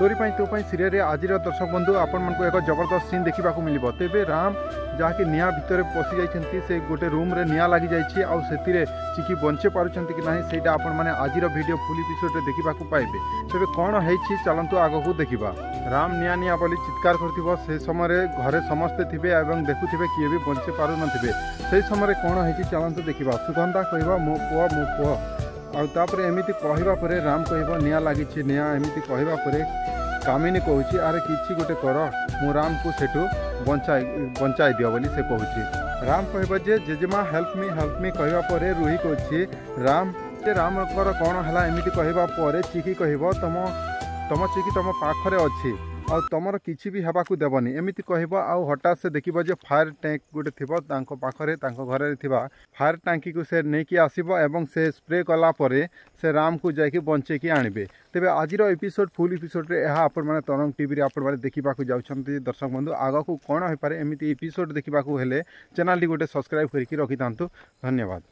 तोरी तो सीरियल आज दर्शक बंधु आपण मानक एक जबरदस्त सीन देखा मिल तेरे राम जहाँकि निआ भितर पशि जाइए से गोटे रूम रे निआ लगी जाइए आउ से चिकी बंचे पार्टी कि ना से आपण मैंने आज वीडियो फुल एपिसोड रे देखा पाइबे। तेरे कौन है चलतु आगक देखा राम निआ निआ बोली चित्कार कर समय घरे समस्ते थे देखुवे किए भी बंचे पार थे से समय कौन है चलतु देखा सुगंधा कह मो पुओ आउे एमती कहवा राम कह निआ लगी निआ एमती कहवा कामिनी कहूँ आरे किसी गोटे कर मु राम को सेठू बंचाई दियो बोली से कहूँ। राम कह जेजेमा हेल्प मी कहवा रूही कहूँ राम से राम कर कौन है एमती कहवा चिकी कह तुम चिकी तुम पाखरे अच्छी और तुमर किसी भी हवा को देवनी एमती कह आउ हठात से देखो जे फायर टैंक गोटे थी पाखरे घर फायर टांकी को से नहीं आसब एवं से स्प्रे कलापर से राम को जाकि बंचेकी आणबे। तेज आज एपिसोड फुल एपिसोड रे यह आपण मैंने तरंग टीवी रे आपण मैंने देखा जाउछंती दर्शक बंधु आग को कौन हो पारे एमती एपिसोड देखा हेले चैनल टी गोटे सब्सक्राइब करके रखि था। धन्यवाद।